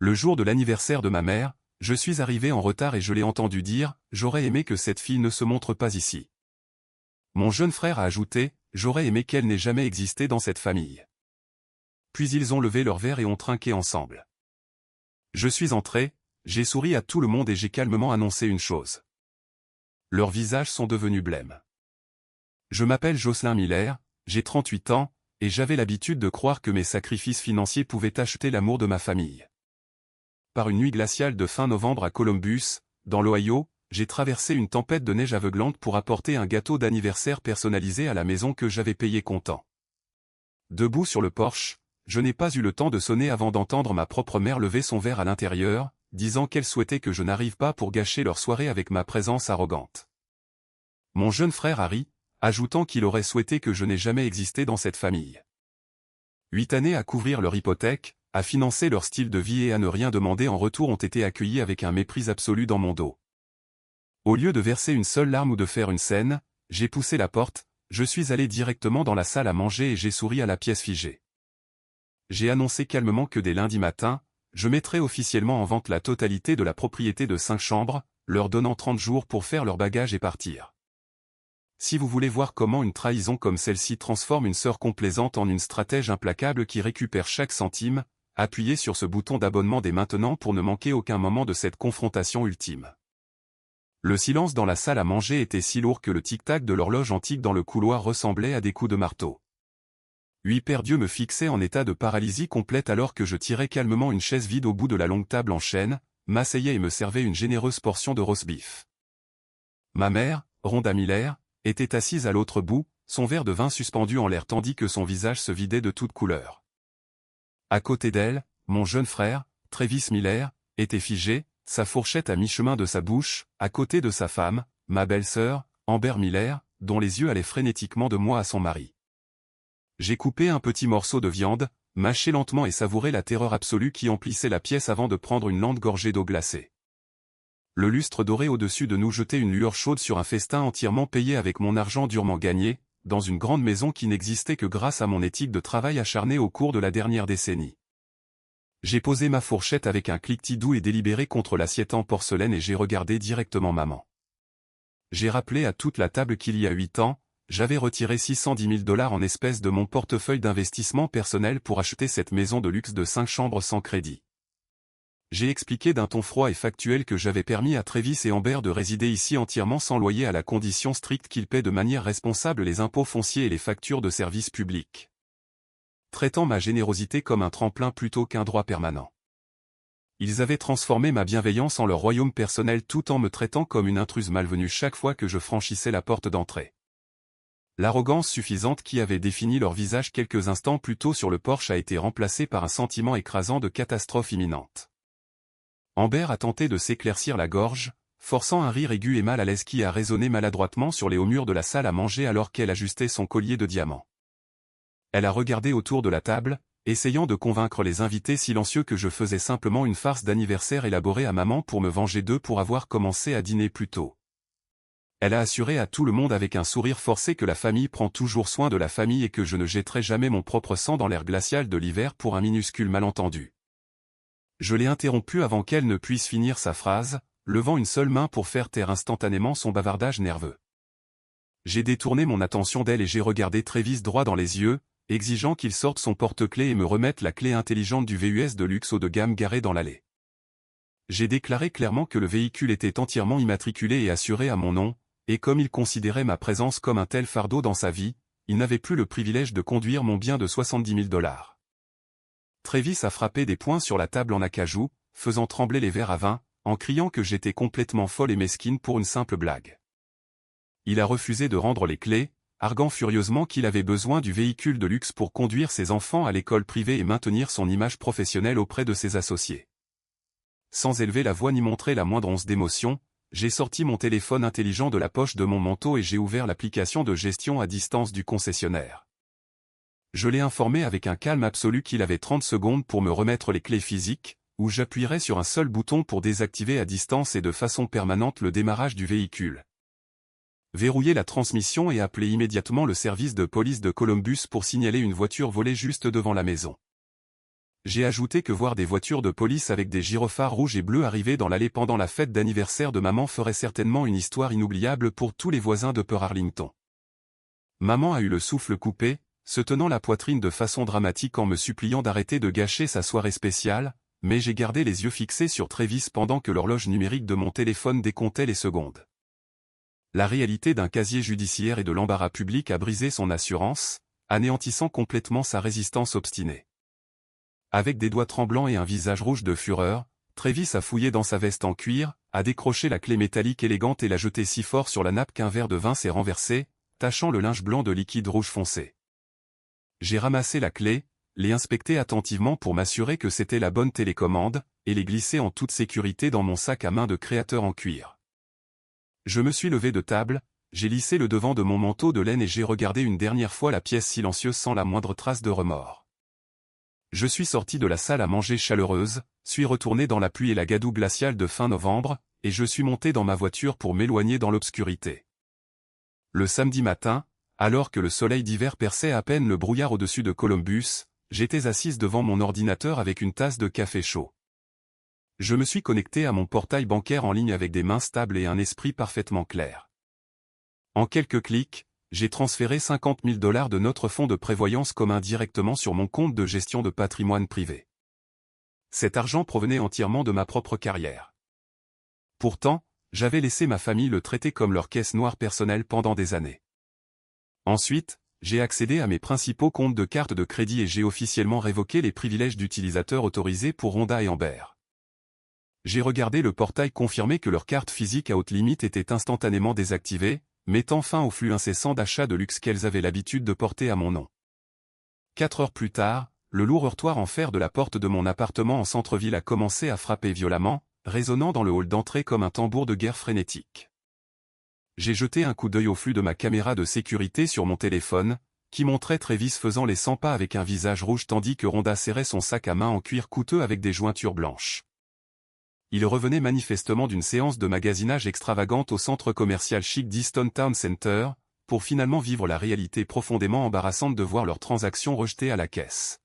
Le jour de l'anniversaire de ma mère, je suis arrivé en retard et je l'ai entendu dire « J'aurais aimé que cette fille ne se montre pas ici ». Mon jeune frère a ajouté « J'aurais aimé qu'elle n'ait jamais existé dans cette famille ». Puis ils ont levé leur verre et ont trinqué ensemble. Je suis entré, j'ai souri à tout le monde et j'ai calmement annoncé une chose. Leurs visages sont devenus blêmes. Je m'appelle Jocelyn Miller, j'ai 38 ans, et j'avais l'habitude de croire que mes sacrifices financiers pouvaient acheter l'amour de ma famille. Par une nuit glaciale de fin novembre à Columbus, dans l'Ohio, j'ai traversé une tempête de neige aveuglante pour apporter un gâteau d'anniversaire personnalisé à la maison que j'avais payé comptant. Debout sur le porche, je n'ai pas eu le temps de sonner avant d'entendre ma propre mère lever son verre à l'intérieur, disant qu'elle souhaitait que je n'arrive pas pour gâcher leur soirée avec ma présence arrogante. Mon jeune frère Harry, ajoutant qu'il aurait souhaité que je n'ai jamais existé dans cette famille. 8 années à couvrir leur hypothèque, à financer leur style de vie et à ne rien demander en retour ont été accueillis avec un mépris absolu dans mon dos. Au lieu de verser une seule larme ou de faire une scène, j'ai poussé la porte, je suis allé directement dans la salle à manger et j'ai souri à la pièce figée. J'ai annoncé calmement que dès lundi matin, je mettrais officiellement en vente la totalité de la propriété de 5 chambres, leur donnant 30 jours pour faire leur bagage et partir. Si vous voulez voir comment une trahison comme celle-ci transforme une sœur complaisante en une stratège implacable qui récupère chaque centime, appuyez sur ce bouton d'abonnement dès maintenant pour ne manquer aucun moment de cette confrontation ultime. Le silence dans la salle à manger était si lourd que le tic-tac de l'horloge antique dans le couloir ressemblait à des coups de marteau. 8 paires d'yeux me fixaient en état de paralysie complète alors que je tirais calmement une chaise vide au bout de la longue table en chêne, m'asseyais et me servais une généreuse portion de roast beef. Ma mère, Rhonda Miller, était assise à l'autre bout, son verre de vin suspendu en l'air tandis que son visage se vidait de toutes couleurs. À côté d'elle, mon jeune frère, Travis Miller, était figé, sa fourchette à mi-chemin de sa bouche, à côté de sa femme, ma belle-sœur, Amber Miller, dont les yeux allaient frénétiquement de moi à son mari. J'ai coupé un petit morceau de viande, mâché lentement et savouré la terreur absolue qui emplissait la pièce avant de prendre une lente gorgée d'eau glacée. Le lustre doré au-dessus de nous jetait une lueur chaude sur un festin entièrement payé avec mon argent durement gagné, dans une grande maison qui n'existait que grâce à mon éthique de travail acharnée au cours de la dernière décennie. J'ai posé ma fourchette avec un cliquetis doux et délibéré contre l'assiette en porcelaine et j'ai regardé directement maman. J'ai rappelé à toute la table qu'il y a 8 ans, j'avais retiré $610 000 en espèces de mon portefeuille d'investissement personnel pour acheter cette maison de luxe de 5 chambres sans crédit. J'ai expliqué d'un ton froid et factuel que j'avais permis à Travis et Amber de résider ici entièrement sans loyer à la condition stricte qu'ils paient de manière responsable les impôts fonciers et les factures de services publics. Traitant ma générosité comme un tremplin plutôt qu'un droit permanent. Ils avaient transformé ma bienveillance en leur royaume personnel tout en me traitant comme une intruse malvenue chaque fois que je franchissais la porte d'entrée. L'arrogance suffisante qui avait défini leur visage quelques instants plus tôt sur le porche a été remplacée par un sentiment écrasant de catastrophe imminente. Amber a tenté de s'éclaircir la gorge, forçant un rire aigu et mal à l'aise qui a résonné maladroitement sur les hauts murs de la salle à manger alors qu'elle ajustait son collier de diamants. Elle a regardé autour de la table, essayant de convaincre les invités silencieux que je faisais simplement une farce d'anniversaire élaborée à maman pour me venger d'eux pour avoir commencé à dîner plus tôt. Elle a assuré à tout le monde avec un sourire forcé que la famille prend toujours soin de la famille et que je ne jetterai jamais mon propre sang dans l'air glacial de l'hiver pour un minuscule malentendu. Je l'ai interrompue avant qu'elle ne puisse finir sa phrase, levant une seule main pour faire taire instantanément son bavardage nerveux. J'ai détourné mon attention d'elle et j'ai regardé Travis droit dans les yeux, exigeant qu'il sorte son porte-clés et me remette la clé intelligente du VUS de luxe haut de gamme garé dans l'allée. J'ai déclaré clairement que le véhicule était entièrement immatriculé et assuré à mon nom, et comme il considérait ma présence comme un tel fardeau dans sa vie, il n'avait plus le privilège de conduire mon bien de $70 000. Travis a frappé des poings sur la table en acajou, faisant trembler les verres à vin, en criant que j'étais complètement folle et mesquine pour une simple blague. Il a refusé de rendre les clés, arguant furieusement qu'il avait besoin du véhicule de luxe pour conduire ses enfants à l'école privée et maintenir son image professionnelle auprès de ses associés. Sans élever la voix ni montrer la moindre once d'émotion, j'ai sorti mon téléphone intelligent de la poche de mon manteau et j'ai ouvert l'application de gestion à distance du concessionnaire. Je l'ai informé avec un calme absolu qu'il avait 30 secondes pour me remettre les clés physiques, où j'appuierais sur un seul bouton pour désactiver à distance et de façon permanente le démarrage du véhicule. Verrouiller la transmission et appeler immédiatement le service de police de Columbus pour signaler une voiture volée juste devant la maison. J'ai ajouté que voir des voitures de police avec des gyrophares rouges et bleus arriver dans l'allée pendant la fête d'anniversaire de maman ferait certainement une histoire inoubliable pour tous les voisins de Peur Arlington. Maman a eu le souffle coupé, se tenant la poitrine de façon dramatique en me suppliant d'arrêter de gâcher sa soirée spéciale, mais j'ai gardé les yeux fixés sur Travis pendant que l'horloge numérique de mon téléphone décomptait les secondes. La réalité d'un casier judiciaire et de l'embarras public a brisé son assurance, anéantissant complètement sa résistance obstinée. Avec des doigts tremblants et un visage rouge de fureur, Travis a fouillé dans sa veste en cuir, a décroché la clé métallique élégante et l'a jetée si fort sur la nappe qu'un verre de vin s'est renversé, tachant le linge blanc de liquide rouge foncé. J'ai ramassé la clé, l'ai inspectée attentivement pour m'assurer que c'était la bonne télécommande, et l'ai glissée en toute sécurité dans mon sac à main de créateur en cuir. Je me suis levé de table, j'ai lissé le devant de mon manteau de laine et j'ai regardé une dernière fois la pièce silencieuse sans la moindre trace de remords. Je suis sorti de la salle à manger chaleureuse, suis retourné dans la pluie et la gadoue glaciale de fin novembre, et je suis monté dans ma voiture pour m'éloigner dans l'obscurité. Le samedi matin, alors que le soleil d'hiver perçait à peine le brouillard au-dessus de Columbus, j'étais assise devant mon ordinateur avec une tasse de café chaud. Je me suis connecté à mon portail bancaire en ligne avec des mains stables et un esprit parfaitement clair. En quelques clics, j'ai transféré 50 000 $ de notre fonds de prévoyance commun directement sur mon compte de gestion de patrimoine privé. Cet argent provenait entièrement de ma propre carrière. Pourtant, j'avais laissé ma famille le traiter comme leur caisse noire personnelle pendant des années. Ensuite, j'ai accédé à mes principaux comptes de carte de crédit et j'ai officiellement révoqué les privilèges d'utilisateur autorisés pour Honda et Amber. J'ai regardé le portail confirmer que leur carte physique à haute limite était instantanément désactivée, mettant fin au flux incessant d'achats de luxe qu'elles avaient l'habitude de porter à mon nom. 4 heures plus tard, le lourd heurtoir en fer de la porte de mon appartement en centre-ville a commencé à frapper violemment, résonnant dans le hall d'entrée comme un tambour de guerre frénétique. J'ai jeté un coup d'œil au flux de ma caméra de sécurité sur mon téléphone, qui montrait Travis faisant les 100 pas avec un visage rouge tandis que Rhonda serrait son sac à main en cuir coûteux avec des jointures blanches. Il revenait manifestement d'une séance de magasinage extravagante au centre commercial chic d'Easton Town Center, pour finalement vivre la réalité profondément embarrassante de voir leurs transactions rejetées à la caisse.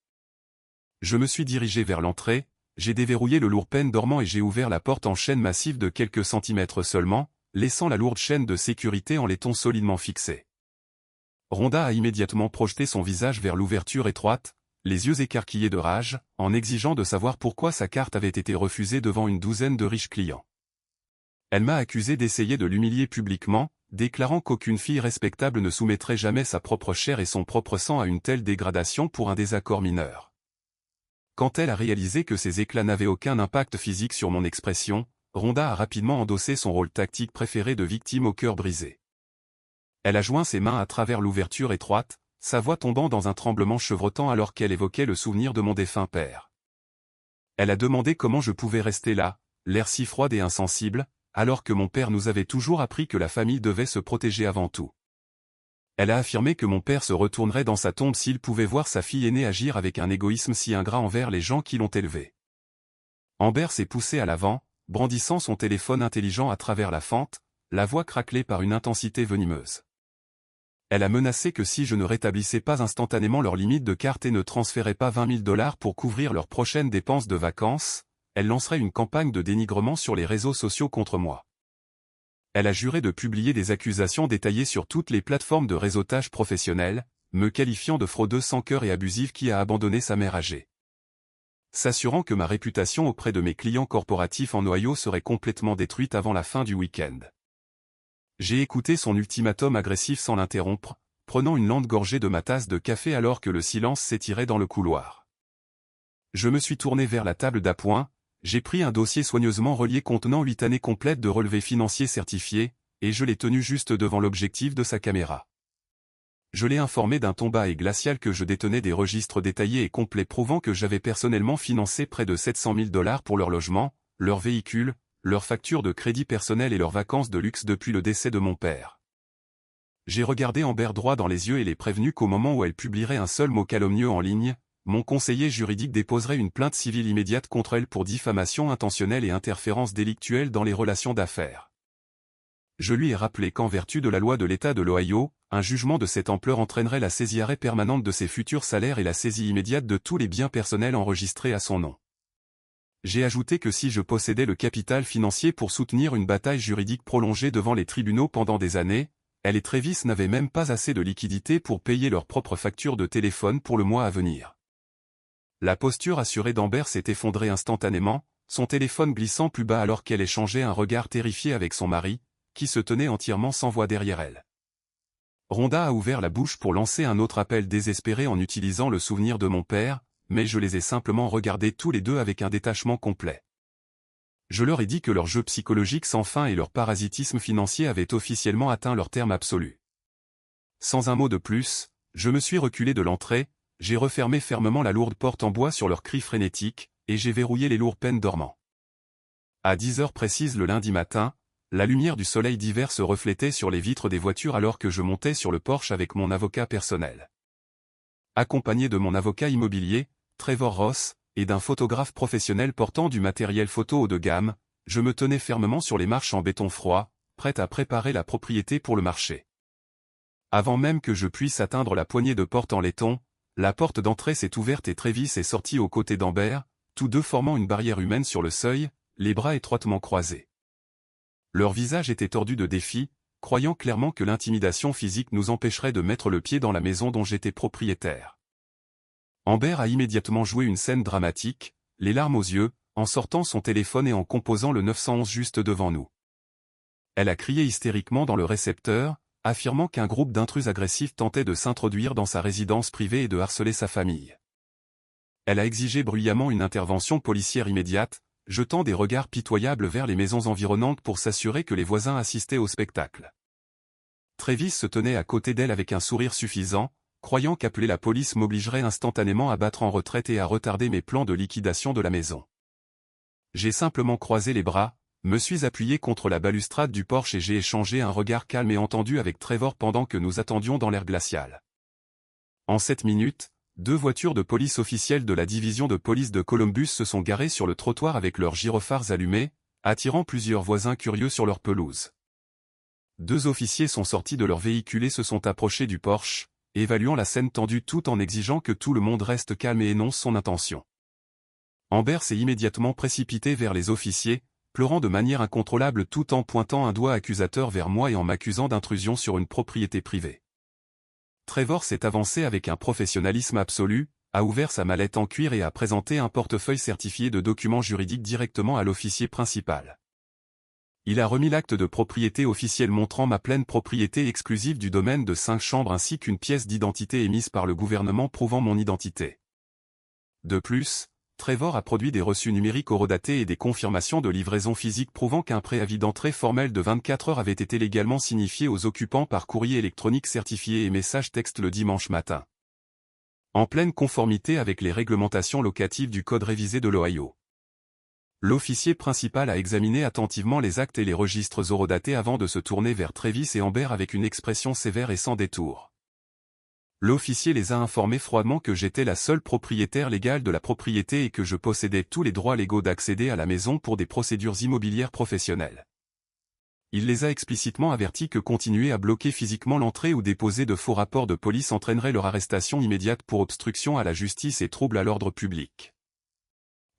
Je me suis dirigé vers l'entrée, j'ai déverrouillé le lourd pêne dormant et j'ai ouvert la porte en chaîne massive de quelques centimètres seulement, laissant la lourde chaîne de sécurité en laiton solidement fixée. Rhonda a immédiatement projeté son visage vers l'ouverture étroite, les yeux écarquillés de rage, en exigeant de savoir pourquoi sa carte avait été refusée devant une douzaine de riches clients. Elle m'a accusé d'essayer de l'humilier publiquement, déclarant qu'aucune fille respectable ne soumettrait jamais sa propre chair et son propre sang à une telle dégradation pour un désaccord mineur. Quand elle a réalisé que ces éclats n'avaient aucun impact physique sur mon expression, Rhonda a rapidement endossé son rôle tactique préféré de victime au cœur brisé. Elle a joint ses mains à travers l'ouverture étroite, sa voix tombant dans un tremblement chevrotant alors qu'elle évoquait le souvenir de mon défunt père. Elle a demandé comment je pouvais rester là, l'air si froid et insensible, alors que mon père nous avait toujours appris que la famille devait se protéger avant tout. Elle a affirmé que mon père se retournerait dans sa tombe s'il pouvait voir sa fille aînée agir avec un égoïsme si ingrat envers les gens qui l'ont élevée. Amber s'est poussée à l'avant, brandissant son téléphone intelligent à travers la fente, la voix craquelée par une intensité venimeuse. Elle a menacé que si je ne rétablissais pas instantanément leur limite de carte et ne transférais pas 20 000 $ pour couvrir leurs prochaines dépenses de vacances, elle lancerait une campagne de dénigrement sur les réseaux sociaux contre moi. Elle a juré de publier des accusations détaillées sur toutes les plateformes de réseautage professionnel, me qualifiant de fraudeuse sans cœur et abusive qui a abandonné sa mère âgée. S'assurant que ma réputation auprès de mes clients corporatifs en Ohio serait complètement détruite avant la fin du week-end. J'ai écouté son ultimatum agressif sans l'interrompre, prenant une lente gorgée de ma tasse de café alors que le silence s'étirait dans le couloir. Je me suis tourné vers la table d'appoint, j'ai pris un dossier soigneusement relié contenant 8 années complètes de relevés financiers certifiés, et je l'ai tenu juste devant l'objectif de sa caméra. Je l'ai informé d'un ton bas et glacial que je détenais des registres détaillés et complets prouvant que j'avais personnellement financé près de 700 000 $ pour leur logement, leur véhicule, leurs factures de crédit personnel et leurs vacances de luxe depuis le décès de mon père. J'ai regardé Amber droit dans les yeux et l'ai prévenu qu'au moment où elle publierait un seul mot calomnieux en ligne, mon conseiller juridique déposerait une plainte civile immédiate contre elle pour diffamation intentionnelle et interférence délictuelle dans les relations d'affaires. Je lui ai rappelé qu'en vertu de la loi de l'État de l'Ohio, un jugement de cette ampleur entraînerait la saisie arrêt permanente de ses futurs salaires et la saisie immédiate de tous les biens personnels enregistrés à son nom. J'ai ajouté que si je possédais le capital financier pour soutenir une bataille juridique prolongée devant les tribunaux pendant des années, elle et Travis n'avaient même pas assez de liquidités pour payer leurs propres factures de téléphone pour le mois à venir. La posture assurée d'Amber s'est effondrée instantanément, son téléphone glissant plus bas alors qu'elle échangeait un regard terrifié avec son mari, qui se tenait entièrement sans voix derrière elle. Rhonda a ouvert la bouche pour lancer un autre appel désespéré en utilisant le souvenir de mon père, mais je les ai simplement regardés tous les deux avec un détachement complet. Je leur ai dit que leur jeu psychologique sans fin et leur parasitisme financier avaient officiellement atteint leur terme absolu. Sans un mot de plus, je me suis reculé de l'entrée, j'ai refermé fermement la lourde porte en bois sur leurs cris frénétiques, et j'ai verrouillé les lourds peines dormants. À 10 heures précises le lundi matin, la lumière du soleil d'hiver se reflétait sur les vitres des voitures alors que je montais sur le porche avec mon avocat personnel. Accompagné de mon avocat immobilier, Trevor Ross, et d'un photographe professionnel portant du matériel photo haut de gamme, je me tenais fermement sur les marches en béton froid, prêt à préparer la propriété pour le marché. Avant même que je puisse atteindre la poignée de porte en laiton, la porte d'entrée s'est ouverte et Travis est sorti aux côtés d'Amber, tous deux formant une barrière humaine sur le seuil, les bras étroitement croisés. Leur visage était tordu de défi, croyant clairement que l'intimidation physique nous empêcherait de mettre le pied dans la maison dont j'étais propriétaire. Amber a immédiatement joué une scène dramatique, les larmes aux yeux, en sortant son téléphone et en composant le 911 juste devant nous. Elle a crié hystériquement dans le récepteur, affirmant qu'un groupe d'intrus agressifs tentait de s'introduire dans sa résidence privée et de harceler sa famille. Elle a exigé bruyamment une intervention policière immédiate, jetant des regards pitoyables vers les maisons environnantes pour s'assurer que les voisins assistaient au spectacle. Travis se tenait à côté d'elle avec un sourire suffisant, croyant qu'appeler la police m'obligerait instantanément à battre en retraite et à retarder mes plans de liquidation de la maison. J'ai simplement croisé les bras, me suis appuyé contre la balustrade du porche et j'ai échangé un regard calme et entendu avec Trevor pendant que nous attendions dans l'air glacial. En 7 minutes, 2 voitures de police officielles de la division de police de Columbus se sont garées sur le trottoir avec leurs gyrophares allumés, attirant plusieurs voisins curieux sur leur pelouse. 2 officiers sont sortis de leur véhicule et se sont approchés du porche, évaluant la scène tendue tout en exigeant que tout le monde reste calme et énonce son intention. Amber s'est immédiatement précipité vers les officiers, pleurant de manière incontrôlable tout en pointant un doigt accusateur vers moi et en m'accusant d'intrusion sur une propriété privée. Trevor s'est avancé avec un professionnalisme absolu, a ouvert sa mallette en cuir et a présenté un portefeuille certifié de documents juridiques directement à l'officier principal. Il a remis l'acte de propriété officiel montrant ma pleine propriété exclusive du domaine de 5 chambres ainsi qu'une pièce d'identité émise par le gouvernement prouvant mon identité. De plus, Trevor a produit des reçus numériques horodatés et des confirmations de livraison physique prouvant qu'un préavis d'entrée formel de 24 heures avait été légalement signifié aux occupants par courrier électronique certifié et message texte le dimanche matin. En pleine conformité avec les réglementations locatives du Code révisé de l'Ohio. L'officier principal a examiné attentivement les actes et les registres horodatés avant de se tourner vers Travis et Amber avec une expression sévère et sans détour. L'officier les a informés froidement que j'étais la seule propriétaire légale de la propriété et que je possédais tous les droits légaux d'accéder à la maison pour des procédures immobilières professionnelles. Il les a explicitement avertis que continuer à bloquer physiquement l'entrée ou déposer de faux rapports de police entraînerait leur arrestation immédiate pour obstruction à la justice et trouble à l'ordre public.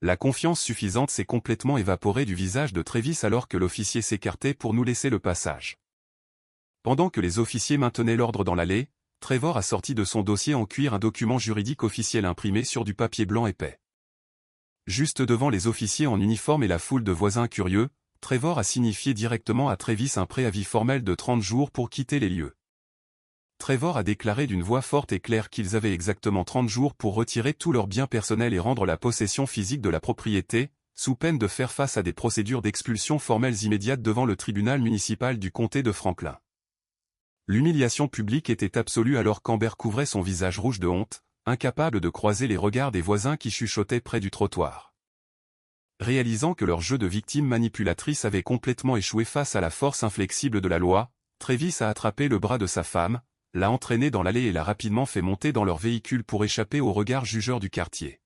La confiance suffisante s'est complètement évaporée du visage de Travis alors que l'officier s'écartait pour nous laisser le passage. Pendant que les officiers maintenaient l'ordre dans l'allée, Trevor a sorti de son dossier en cuir un document juridique officiel imprimé sur du papier blanc épais. Juste devant les officiers en uniforme et la foule de voisins curieux, Trevor a signifié directement à Travis un préavis formel de 30 jours pour quitter les lieux. Trevor a déclaré d'une voix forte et claire qu'ils avaient exactement 30 jours pour retirer tous leurs biens personnels et rendre la possession physique de la propriété, sous peine de faire face à des procédures d'expulsion formelles immédiates devant le tribunal municipal du comté de Franklin. L'humiliation publique était absolue alors qu'Amber couvrait son visage rouge de honte, incapable de croiser les regards des voisins qui chuchotaient près du trottoir. Réalisant que leur jeu de victime manipulatrice avait complètement échoué face à la force inflexible de la loi, Travis a attrapé le bras de sa femme, l'a entraînée dans l'allée et l'a rapidement fait monter dans leur véhicule pour échapper au regard jugeur du quartier.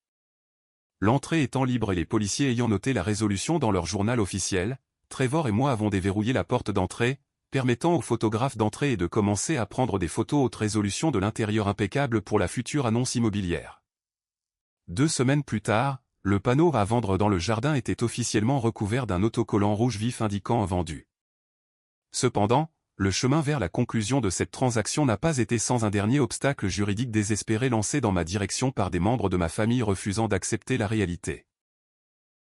L'entrée étant libre et les policiers ayant noté la résolution dans leur journal officiel, Trevor et moi avons déverrouillé la porte d'entrée, permettant aux photographes d'entrer et de commencer à prendre des photos haute résolution de l'intérieur impeccable pour la future annonce immobilière. 2 semaines plus tard, le panneau à vendre dans le jardin était officiellement recouvert d'un autocollant rouge vif indiquant vendu. Cependant, le chemin vers la conclusion de cette transaction n'a pas été sans un dernier obstacle juridique désespéré lancé dans ma direction par des membres de ma famille refusant d'accepter la réalité.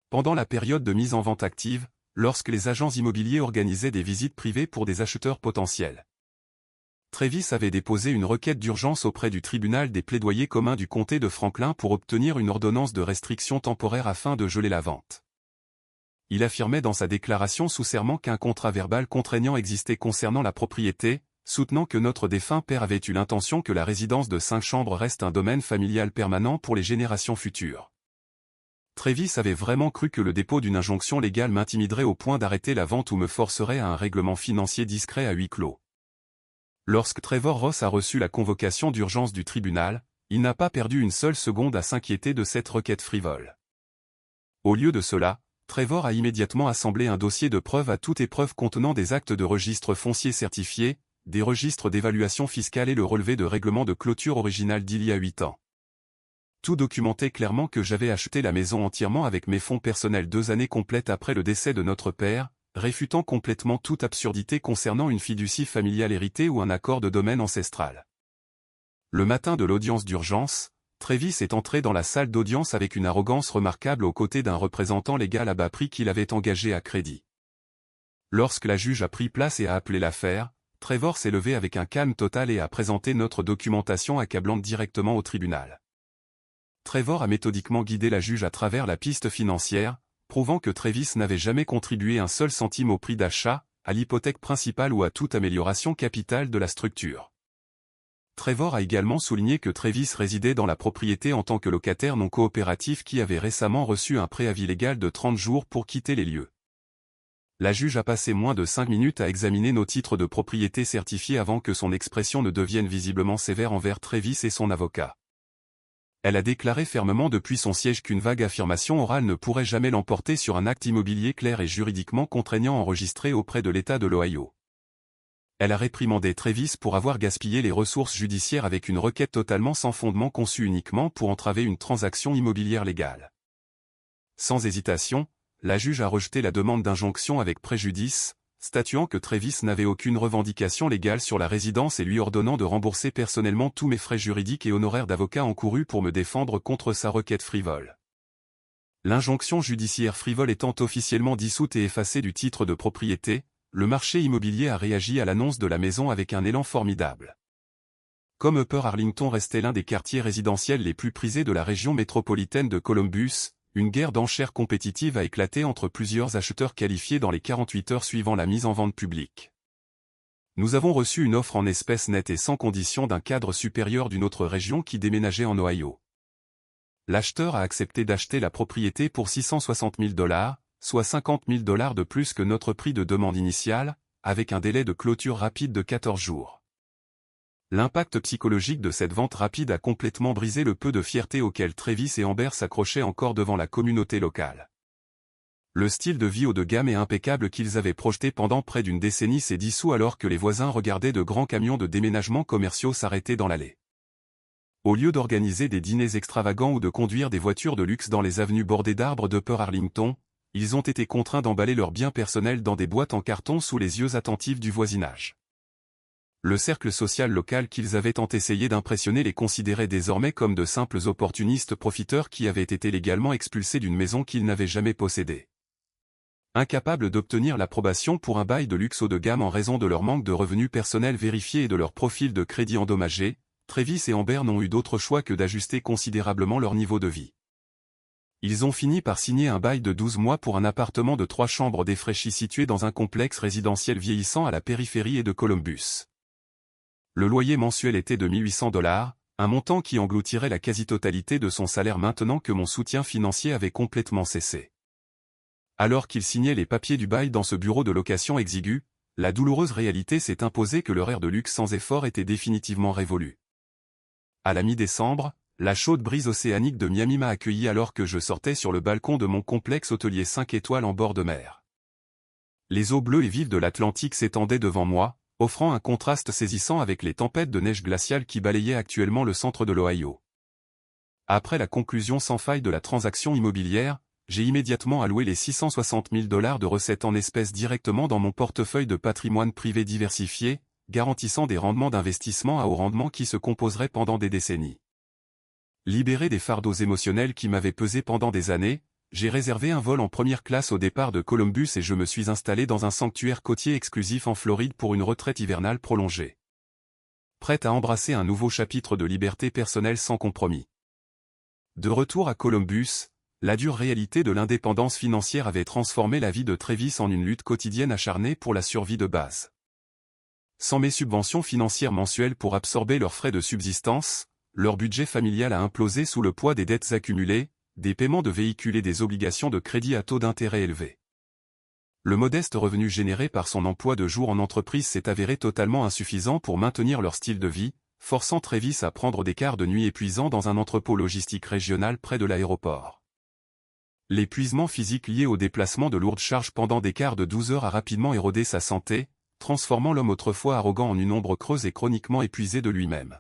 Pendant la période de mise en vente active, lorsque les agents immobiliers organisaient des visites privées pour des acheteurs potentiels, Travis avait déposé une requête d'urgence auprès du tribunal des plaidoyers communs du comté de Franklin pour obtenir une ordonnance de restriction temporaire afin de geler la vente. Il affirmait dans sa déclaration sous serment qu'un contrat verbal contraignant existait concernant la propriété, soutenant que notre défunt père avait eu l'intention que la résidence de 5 chambres reste un domaine familial permanent pour les générations futures. Travis avait vraiment cru que le dépôt d'une injonction légale m'intimiderait au point d'arrêter la vente ou me forcerait à un règlement financier discret à huis clos. Lorsque Trevor Ross a reçu la convocation d'urgence du tribunal, il n'a pas perdu une seule seconde à s'inquiéter de cette requête frivole. Au lieu de cela, Trevor a immédiatement assemblé un dossier de preuves à toute épreuve contenant des actes de registre foncier certifiés, des registres d'évaluation fiscale et le relevé de règlement de clôture original d'il y a 8 ans. Tout documentait clairement que j'avais acheté la maison entièrement avec mes fonds personnels 2 années complètes après le décès de notre père, réfutant complètement toute absurdité concernant une fiducie familiale héritée ou un accord de domaine ancestral. Le matin de l'audience d'urgence, Travis est entré dans la salle d'audience avec une arrogance remarquable aux côtés d'un représentant légal à bas prix qu'il avait engagé à crédit. Lorsque la juge a pris place et a appelé l'affaire, Trevor s'est levé avec un calme total et a présenté notre documentation accablante directement au tribunal. Trevor a méthodiquement guidé la juge à travers la piste financière, prouvant que Travis n'avait jamais contribué un seul centime au prix d'achat, à l'hypothèque principale ou à toute amélioration capitale de la structure. Trevor a également souligné que Travis résidait dans la propriété en tant que locataire non coopératif qui avait récemment reçu un préavis légal de 30 jours pour quitter les lieux. La juge a passé moins de 5 minutes à examiner nos titres de propriété certifiés avant que son expression ne devienne visiblement sévère envers Travis et son avocat. Elle a déclaré fermement depuis son siège qu'une vague affirmation orale ne pourrait jamais l'emporter sur un acte immobilier clair et juridiquement contraignant enregistré auprès de l'État de l'Ohio. Elle a réprimandé Travis pour avoir gaspillé les ressources judiciaires avec une requête totalement sans fondement conçue uniquement pour entraver une transaction immobilière légale. Sans hésitation, la juge a rejeté la demande d'injonction avec préjudice, statuant que Travis n'avait aucune revendication légale sur la résidence et lui ordonnant de rembourser personnellement tous mes frais juridiques et honoraires d'avocat encourus pour me défendre contre sa requête frivole. L'injonction judiciaire frivole étant officiellement dissoute et effacée du titre de propriété, le marché immobilier a réagi à l'annonce de la maison avec un élan formidable. Comme Upper Arlington restait l'un des quartiers résidentiels les plus prisés de la région métropolitaine de Columbus, une guerre d'enchères compétitive a éclaté entre plusieurs acheteurs qualifiés dans les 48 heures suivant la mise en vente publique. Nous avons reçu une offre en espèces nettes et sans condition d'un cadre supérieur d'une autre région qui déménageait en Ohio. L'acheteur a accepté d'acheter la propriété pour $660 000, soit $50 000 de plus que notre prix de demande initial, avec un délai de clôture rapide de 14 jours. L'impact psychologique de cette vente rapide a complètement brisé le peu de fierté auquel Travis et Amber s'accrochaient encore devant la communauté locale. Le style de vie haut de gamme et impeccable qu'ils avaient projeté pendant près d'une décennie s'est dissous alors que les voisins regardaient de grands camions de déménagement commerciaux s'arrêter dans l'allée. Au lieu d'organiser des dîners extravagants ou de conduire des voitures de luxe dans les avenues bordées d'arbres d'Upper Arlington, ils ont été contraints d'emballer leurs biens personnels dans des boîtes en carton sous les yeux attentifs du voisinage. Le cercle social local qu'ils avaient tant essayé d'impressionner les considérait désormais comme de simples opportunistes profiteurs qui avaient été légalement expulsés d'une maison qu'ils n'avaient jamais possédée. Incapables d'obtenir l'approbation pour un bail de luxe haut de gamme en raison de leur manque de revenus personnels vérifiés et de leur profil de crédit endommagé, Travis et Amber n'ont eu d'autre choix que d'ajuster considérablement leur niveau de vie. Ils ont fini par signer un bail de 12 mois pour un appartement de 3 chambres défraîchi situé dans un complexe résidentiel vieillissant à la périphérie et de Columbus. Le loyer mensuel était de $1 800, un montant qui engloutirait la quasi-totalité de son salaire maintenant que mon soutien financier avait complètement cessé. Alors qu'il signait les papiers du bail dans ce bureau de location exigu, la douloureuse réalité s'est imposée que leur ère de luxe sans effort était définitivement révolue. À la mi-décembre, la chaude brise océanique de Miami m'a accueilli alors que je sortais sur le balcon de mon complexe hôtelier 5 étoiles en bord de mer. Les eaux bleues et vives de l'Atlantique s'étendaient devant moi, offrant un contraste saisissant avec les tempêtes de neige glaciale qui balayaient actuellement le centre de l'Ohio. Après la conclusion sans faille de la transaction immobilière, j'ai immédiatement alloué les 660 000 $ de recettes en espèces directement dans mon portefeuille de patrimoine privé diversifié, garantissant des rendements d'investissement à haut rendement qui se composeraient pendant des décennies. Libéré des fardeaux émotionnels qui m'avaient pesé pendant des années, j'ai réservé un vol en première classe au départ de Columbus et je me suis installé dans un sanctuaire côtier exclusif en Floride pour une retraite hivernale prolongée. Prête à embrasser un nouveau chapitre de liberté personnelle sans compromis. De retour à Columbus, la dure réalité de l'indépendance financière avait transformé la vie de Travis en une lutte quotidienne acharnée pour la survie de base. Sans mes subventions financières mensuelles pour absorber leurs frais de subsistance, leur budget familial a implosé sous le poids des dettes accumulées, des paiements de véhicules et des obligations de crédit à taux d'intérêt élevés. Le modeste revenu généré par son emploi de jour en entreprise s'est avéré totalement insuffisant pour maintenir leur style de vie, forçant Travis à prendre des quarts de nuit épuisants dans un entrepôt logistique régional près de l'aéroport. L'épuisement physique lié au déplacement de lourdes charges pendant des quarts de 12 heures a rapidement érodé sa santé, transformant l'homme autrefois arrogant en une ombre creuse et chroniquement épuisé de lui-même.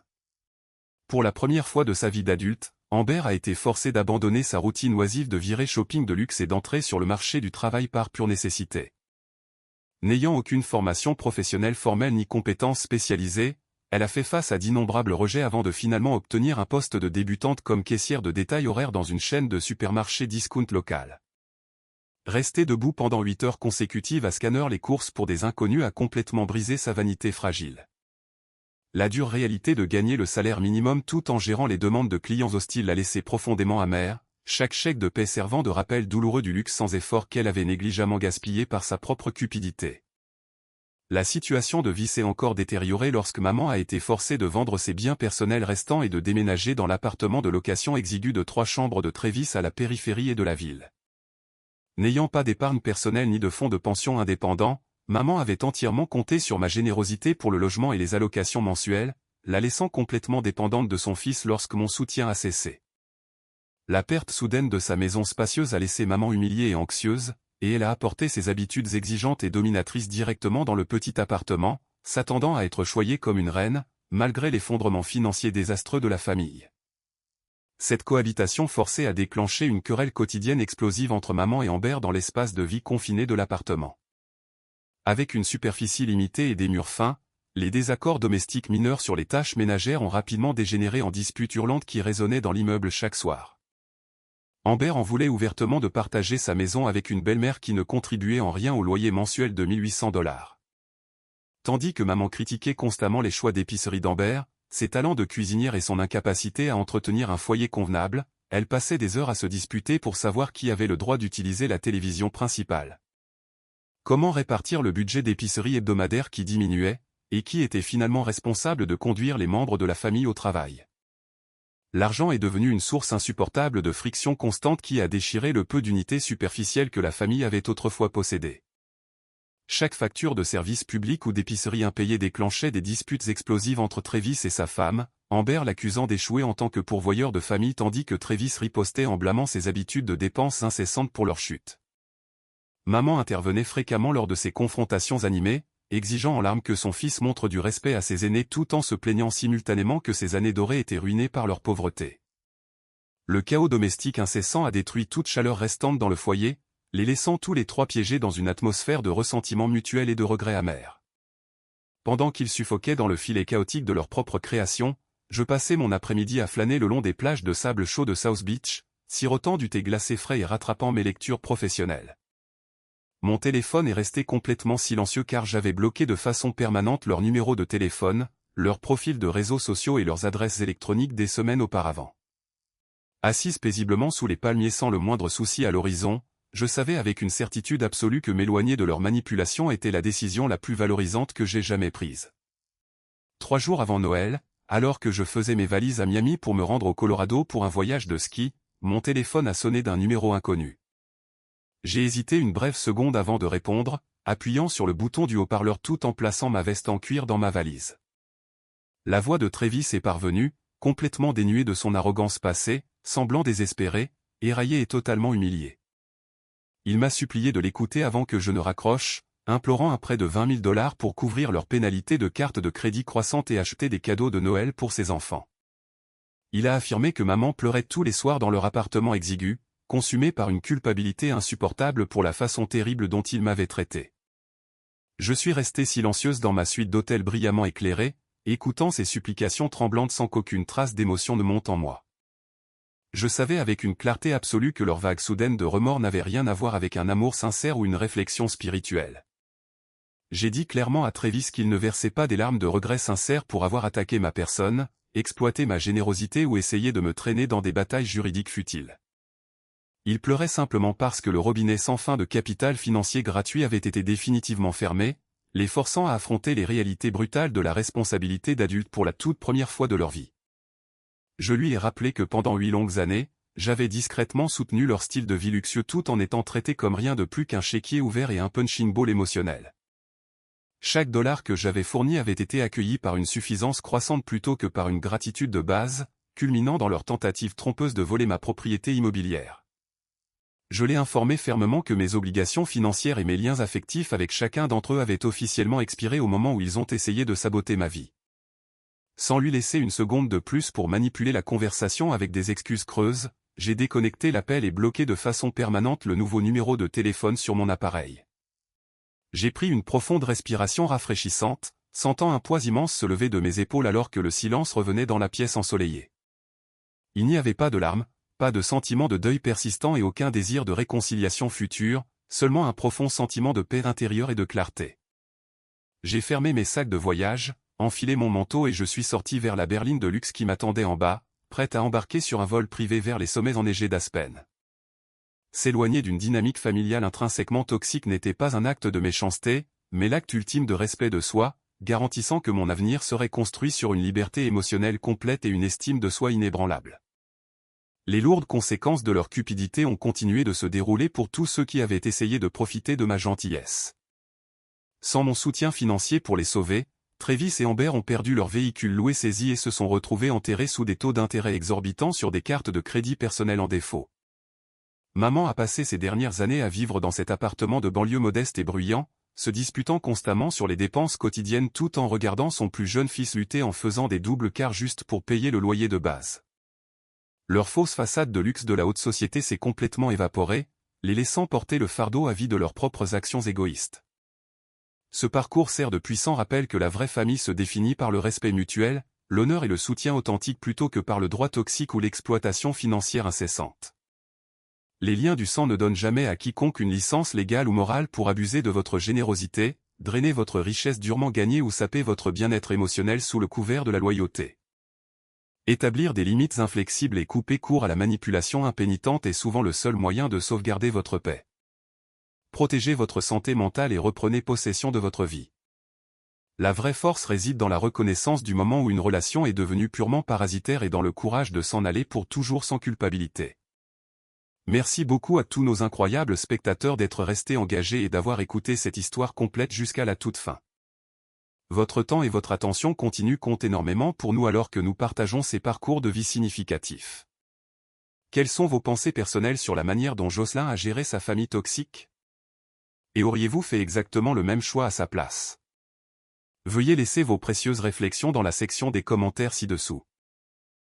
Pour la première fois de sa vie d'adulte, Amber a été forcé d'abandonner sa routine oisive de virer shopping de luxe et d'entrer sur le marché du travail par pure nécessité. N'ayant aucune formation professionnelle formelle ni compétences spécialisées, elle a fait face à d'innombrables rejets avant de finalement obtenir un poste de débutante comme caissière de détail horaire dans une chaîne de supermarchés discount locale. Rester debout pendant 8 heures consécutives à scanner les courses pour des inconnus a complètement brisé sa vanité fragile. La dure réalité de gagner le salaire minimum tout en gérant les demandes de clients hostiles l'a laissé profondément amère, chaque chèque de paie servant de rappel douloureux du luxe sans effort qu'elle avait négligemment gaspillé par sa propre cupidité. La situation de vie s'est encore détériorée lorsque maman a été forcée de vendre ses biens personnels restants et de déménager dans l'appartement de location exigu de 3 chambres de Travis à la périphérie et de la ville. N'ayant pas d'épargne personnelle ni de fonds de pension indépendants, maman avait entièrement compté sur ma générosité pour le logement et les allocations mensuelles, la laissant complètement dépendante de son fils lorsque mon soutien a cessé. La perte soudaine de sa maison spacieuse a laissé maman humiliée et anxieuse, et elle a apporté ses habitudes exigeantes et dominatrices directement dans le petit appartement, s'attendant à être choyée comme une reine, malgré l'effondrement financier désastreux de la famille. Cette cohabitation forcée a déclenché une querelle quotidienne explosive entre maman et Amber dans l'espace de vie confiné de l'appartement. Avec une superficie limitée et des murs fins, les désaccords domestiques mineurs sur les tâches ménagères ont rapidement dégénéré en disputes hurlantes qui résonnaient dans l'immeuble chaque soir. Amber en voulait ouvertement de partager sa maison avec une belle-mère qui ne contribuait en rien au loyer mensuel de 1 800 $. Tandis que maman critiquait constamment les choix d'épicerie d'Amber, ses talents de cuisinière et son incapacité à entretenir un foyer convenable, elle passait des heures à se disputer pour savoir qui avait le droit d'utiliser la télévision principale. Comment répartir le budget d'épicerie hebdomadaire qui diminuait, et qui était finalement responsable de conduire les membres de la famille au travail. L'argent est devenu une source insupportable de friction constante qui a déchiré le peu d'unités superficielles que la famille avait autrefois possédées. Chaque facture de service public ou d'épicerie impayée déclenchait des disputes explosives entre Travis et sa femme, Amber l'accusant d'échouer en tant que pourvoyeur de famille tandis que Travis ripostait en blâmant ses habitudes de dépenses incessantes pour leur chute. Maman intervenait fréquemment lors de ces confrontations animées, exigeant en larmes que son fils montre du respect à ses aînés tout en se plaignant simultanément que ses années dorées étaient ruinées par leur pauvreté. Le chaos domestique incessant a détruit toute chaleur restante dans le foyer, les laissant tous les trois piégés dans une atmosphère de ressentiment mutuel et de regrets amers. Pendant qu'ils suffoquaient dans le filet chaotique de leur propre création, je passais mon après-midi à flâner le long des plages de sable chaud de South Beach, sirotant du thé glacé frais et rattrapant mes lectures professionnelles. Mon téléphone est resté complètement silencieux car j'avais bloqué de façon permanente leur numéro de téléphone, leurs profils de réseaux sociaux et leurs adresses électroniques des semaines auparavant. Assise paisiblement sous les palmiers sans le moindre souci à l'horizon, je savais avec une certitude absolue que m'éloigner de leur manipulation était la décision la plus valorisante que j'ai jamais prise. 3 jours avant Noël, alors que je faisais mes valises à Miami pour me rendre au Colorado pour un voyage de ski, mon téléphone a sonné d'un numéro inconnu. J'ai hésité une brève seconde avant de répondre, appuyant sur le bouton du haut-parleur tout en plaçant ma veste en cuir dans ma valise. La voix de Travis est parvenue, complètement dénuée de son arrogance passée, semblant désespéré, éraillé et totalement humilié. Il m'a supplié de l'écouter avant que je ne raccroche, implorant un prêt de 20 000 $ pour couvrir leurs pénalités de carte de crédit croissante et acheter des cadeaux de Noël pour ses enfants. Il a affirmé que maman pleurait tous les soirs dans leur appartement exigu, consumé par une culpabilité insupportable pour la façon terrible dont il m'avait traité. Je suis restée silencieuse dans ma suite d'hôtel brillamment éclairée, écoutant ses supplications tremblantes sans qu'aucune trace d'émotion ne monte en moi. Je savais avec une clarté absolue que leur vague soudaine de remords n'avait rien à voir avec un amour sincère ou une réflexion spirituelle. J'ai dit clairement à Travis qu'il ne versait pas des larmes de regret sincères pour avoir attaqué ma personne, exploité ma générosité ou essayé de me traîner dans des batailles juridiques futiles. Il pleurait simplement parce que le robinet sans fin de capital financier gratuit avait été définitivement fermé, les forçant à affronter les réalités brutales de la responsabilité d'adulte pour la toute première fois de leur vie. Je lui ai rappelé que pendant 8 longues années, j'avais discrètement soutenu leur style de vie luxueux tout en étant traité comme rien de plus qu'un chéquier ouvert et un punching ball émotionnel. Chaque dollar que j'avais fourni avait été accueilli par une suffisance croissante plutôt que par une gratitude de base, culminant dans leur tentative trompeuse de voler ma propriété immobilière. Je l'ai informé fermement que mes obligations financières et mes liens affectifs avec chacun d'entre eux avaient officiellement expiré au moment où ils ont essayé de saboter ma vie. Sans lui laisser une seconde de plus pour manipuler la conversation avec des excuses creuses, j'ai déconnecté l'appel et bloqué de façon permanente le nouveau numéro de téléphone sur mon appareil. J'ai pris une profonde respiration rafraîchissante, sentant un poids immense se lever de mes épaules alors que le silence revenait dans la pièce ensoleillée. Il n'y avait pas de larmes, pas de sentiment de deuil persistant et aucun désir de réconciliation future, seulement un profond sentiment de paix intérieure et de clarté. J'ai fermé mes sacs de voyage, enfilé mon manteau et je suis sorti vers la berline de luxe qui m'attendait en bas, prête à embarquer sur un vol privé vers les sommets enneigés d'Aspen. S'éloigner d'une dynamique familiale intrinsèquement toxique n'était pas un acte de méchanceté, mais l'acte ultime de respect de soi, garantissant que mon avenir serait construit sur une liberté émotionnelle complète et une estime de soi inébranlable. Les lourdes conséquences de leur cupidité ont continué de se dérouler pour tous ceux qui avaient essayé de profiter de ma gentillesse. Sans mon soutien financier pour les sauver, Travis et Amber ont perdu leur véhicule loué saisi et se sont retrouvés enterrés sous des taux d'intérêt exorbitants sur des cartes de crédit personnel en défaut. Maman a passé ces dernières années à vivre dans cet appartement de banlieue modeste et bruyant, se disputant constamment sur les dépenses quotidiennes tout en regardant son plus jeune fils lutter en faisant des doubles quarts juste pour payer le loyer de base. Leur fausse façade de luxe de la haute société s'est complètement évaporée, les laissant porter le fardeau à vie de leurs propres actions égoïstes. Ce parcours sert de puissant rappel que la vraie famille se définit par le respect mutuel, l'honneur et le soutien authentique plutôt que par le droit toxique ou l'exploitation financière incessante. Les liens du sang ne donnent jamais à quiconque une licence légale ou morale pour abuser de votre générosité, drainer votre richesse durement gagnée ou saper votre bien-être émotionnel sous le couvert de la loyauté. Établir des limites inflexibles et couper court à la manipulation impénitente est souvent le seul moyen de sauvegarder votre paix. Protégez votre santé mentale et reprenez possession de votre vie. La vraie force réside dans la reconnaissance du moment où une relation est devenue purement parasitaire et dans le courage de s'en aller pour toujours sans culpabilité. Merci beaucoup à tous nos incroyables spectateurs d'être restés engagés et d'avoir écouté cette histoire complète jusqu'à la toute fin. Votre temps et votre attention continue comptent énormément pour nous alors que nous partageons ces parcours de vie significatifs. Quelles sont vos pensées personnelles sur la manière dont Jocelyn a géré sa famille toxique? Et auriez-vous fait exactement le même choix à sa place? Veuillez laisser vos précieuses réflexions dans la section des commentaires ci-dessous.